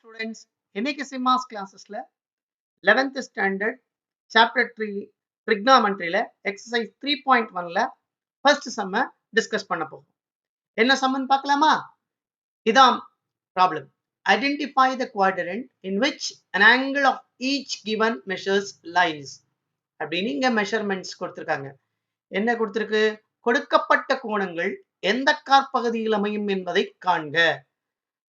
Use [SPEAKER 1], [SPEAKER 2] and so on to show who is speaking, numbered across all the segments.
[SPEAKER 1] Students, இன்னைக்கு சிம்மாஸ் கிளாஸஸ்ல 11th standard chapter 3 trigonometryல எக்ஸசைஸ் 3.1ல ஃபர்ஸ்ட் சம்ம டிஸ்கஸ் பண்ண போறோம். என்ன சம்மன்னு பார்க்கலாமா? இதான் problem. Identify the quadrant in which an angle of each given measures lies. அப்படின்னு இங்க மெஷர்மெண்ட்ஸ் கொடுத்திருக்காங்க. என்ன கொடுத்திருக்கு? கொடுக்கப்பட்ட கோணங்கள் எந்த காற்பகுதியில் அமையும் என்பதை காண்க.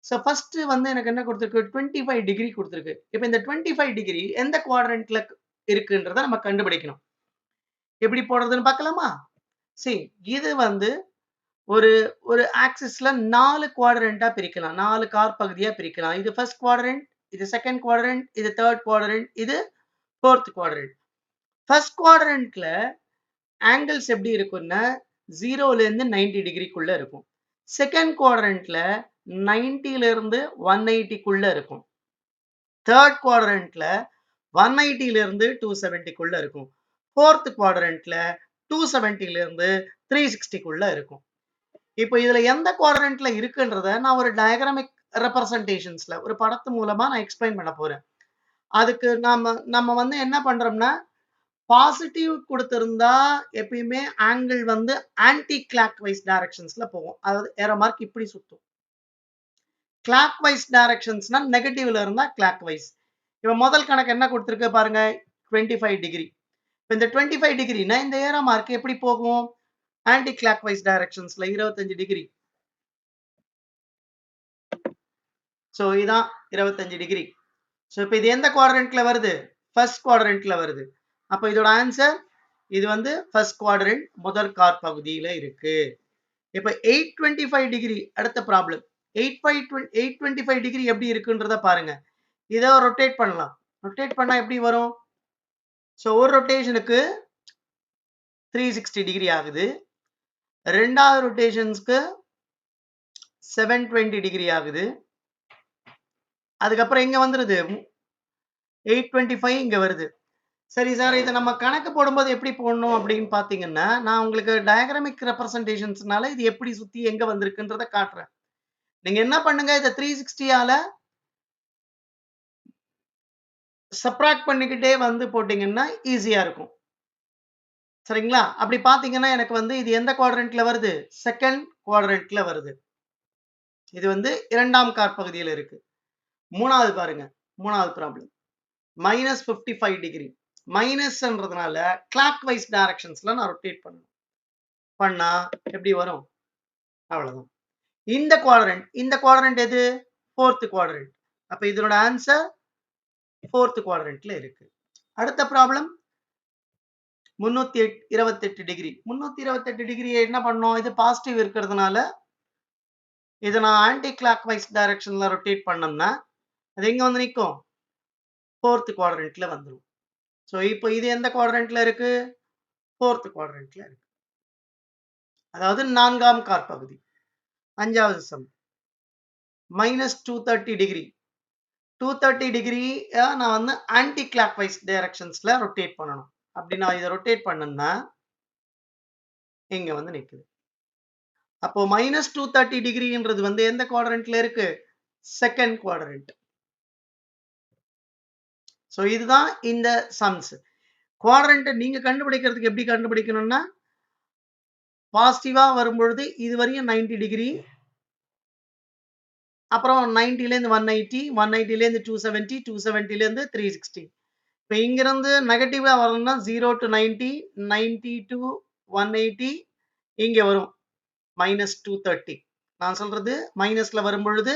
[SPEAKER 1] ஸோ ஃபர்ஸ்ட் வந்து எனக்கு என்ன கொடுத்துருக்கு? 25 டிகிரி கொடுத்துருக்கு. இப்போ இந்த 25 டிகிரி எந்த குவாட்ரண்ட்ல இருக்குன்றத நம்ம கண்டுபிடிக்கணும். எப்படி போடுறதுன்னு பார்க்கலாமா? சரி, இது வந்து ஒரு ஒரு ஆக்சிஸ்ல 4 குவாட்ரண்டா பிரிக்கலாம். 4 காற்பகுதியா பிரிக்கலாம். இது ஃபர்ஸ்ட் குவாட்ரண்ட், இது செகண்ட் குவாட்ரண்ட், இது தேர்ட் குவாட்ரண்ட், இது ஃபோர்த் குவாட்ரண்ட். ஃபர்ஸ்ட் குவாட்ரண்ட்ல ஆங்கிள்ஸ் எப்படி இருக்கும்னா 0ல இருந்து 90 டிகிரிக்குள்ள இருக்கும். செகண்ட் குவாட்ரண்ட்ல 90ல இருந்து 180க்குள்ள இருக்கும். தேர்ட் குவாட்ரண்ட்ல 180ல இருந்து 270க்குள்ள இருக்கும். ஃபோர்த் குவாட்ரண்ட்ல 270ல இருந்து 360க்குள்ள இருக்கும். இப்போ இதுல எந்த குவாட்ரண்ட்ல இருக்குன்றத நான் ஒரு டயக்ராமிக் ரெப்ரசன்டேஷன்ஸ்ல ஒரு படத்து மூலமா நான் எக்ஸ்பிளைன் பண்ண போறேன். அதுக்கு நம்ம வந்து என்ன பண்றோம்னா பாசிட்டிவ் கொடுத்திருந்தா எப்பயுமே ஆங்கிள் வந்து ஆன்டி கிளாக் வைஸ் டைரக்ஷன்ஸ்ல போகும். அதாவது ஏரோ மார்க் இப்படி சுத்தும். கிளாக் வைஸ் டைரக்ஷன்ஸ்னா நெகட்டிவ்ல இருந்தா கிளாக் வைஸ். இப்போ முதல் கணக்கு என்ன கொடுத்திருக்கு பாருங்க, 25 டிகிரி. இப்போ இந்த 25 டிகிரினா இந்த ஏரோ மார்க் எப்படி போகும்? ஆன்டி கிளாக் வைஸ் டைரக்ஷன்ஸ்ல 25 டிகிரி. ஸோ இதான் 25 டிகிரி. ஸோ இப்போ இது எந்த குவாட்ரண்ட்ல வருது? ஃபர்ஸ்ட் குவாட்ரண்ட்ல வருது. அப்போ இதோட ஆன்சர் இது வந்து ஃபர்ஸ்ட் குவாட்ரண்ட் முதல் காற்பகுதியில இருக்கு. இப்போ 825 டிகிரி அடுத்த ப்ராப்ளம். 825 டிகிரி எப்படி இருக்குன்றத பாருங்க. இதை ரொட்டேட் பண்ணலாம். ரொட்டேட் பண்ணா எப்படி வரும்? ஸோ ஒரு ரொட்டேஷனுக்கு 360 டிகிரி ஆகுது. ரெண்டாவது ரொட்டேஷன்ஸ்க்கு 720 டிகிரி ஆகுது. அதுக்கப்புறம் இங்க வந்துருது 825 இங்க வருது. சரி சார், இதை நம்ம கணக்கு போடும்போது எப்படி போடணும் அப்படின்னு பாத்தீங்கன்னா, நான் உங்களுக்கு டயக்ராமிக் ரெப்ரசன்டேஷன்ஸ்னால இது எப்படி சுத்தி எங்க வந்திருக்குன்றத காட்டுறேன். நீங்க என்ன பண்ணுங்க, இதை 360ஆல சப்ராக்ட் பண்ணிக்கிட்டே வந்து போட்டீங்கன்னா ஈஸியா இருக்கும். சரிங்களா? அப்படி பாத்தீங்கன்னா எனக்கு வந்து இது எந்த குவாட்ரண்ட்ல வருது? செகண்ட் குவாட்ரண்ட்ல வருது. இது வந்து இரண்டாம் காற்பகுதியில் இருக்கு. மூணாவது பாருங்க, மூணாவது ப்ராப்ளம். -55 டிகிரி. மைனஸ்ன்றதுனால கிளாக் வைஸ் டைரக்ஷன்ஸ்ல நான் ரொட்டேட் பண்ணணும். பண்ணா எப்படி வரும்? அவ்வளவுதான். இந்த குவாட்ரண்ட் எது? Fourth quadrant. அப்ப இதனோட ஆன்சர் ஃபோர்த் குவாட்ரண்ட்ல இருக்கு. அடுத்த ப்ராப்ளம் 328 டிகிரி. 328 டிகிரி என்ன பண்ணோம்? இது பாசிட்டிவ் இருக்கிறதுனால இதை நான் ஆன்டி கிளாக் வைஸ் டைரக்ஷன்ல ரொட்டேட் பண்ணோம்னா அது எங்க வந்து நிற்கும்? ஃபோர்த் குவாட்ரண்ட்ல வந்துடும். ஸோ இப்போ இது எந்த குவாட்ரண்ட்ல இருக்கு? ஃபோர்த் குவாட்ரண்ட்ல இருக்கு. அதாவது நான்காம் காற்பகுதி. அஞ்சாவது சம் -230 டிகிரி. 230 டிகிரி நான் வந்து ஆன்டி கிளாக் வைஸ் டைரக்ஷன்ஸ்ல ரொட்டேட் பண்ணணும். அப்படி நான் இதை ரொட்டேட் பண்ணேன்னா இங்க வந்து நிக்குது. அப்போ -230 டிகிரின்றது வந்து எந்த குவாட்ரண்ட்ல இருக்கு? Second quadrant. ஸோ இதுதான் இந்த சம்ஸ். குவாட்ரண்ட் நீங்க கண்டுபிடிக்கிறதுக்கு எப்படி கண்டுபிடிக்கணும்னா, பாசிட்டிவா வரும்பொழுது இது வரையும் 90 டிகிரி, அப்புறம் 90ல இருந்து 180, 180ல இருந்து 270, 270ல இருந்து 360. இப்போ இங்கிருந்து நெகட்டிவா வரணும்னா 0 to 90, 90 to 180 இங்க வரும் -230. நான் சொல்றது மைனஸ்ல வரும்பொழுது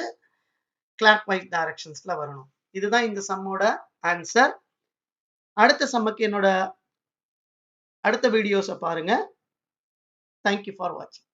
[SPEAKER 1] கிளாக் வைஸ் டைரக்ஷன்ஸ்ல வரணும். இதுதான் இந்த சம்மோட ஆன்சர். அடுத்த சம்முக்கு என்னோட அடுத்த வீடியோஸை பாருங்க. தேங்க்யூ ஃபார் வாட்சிங்.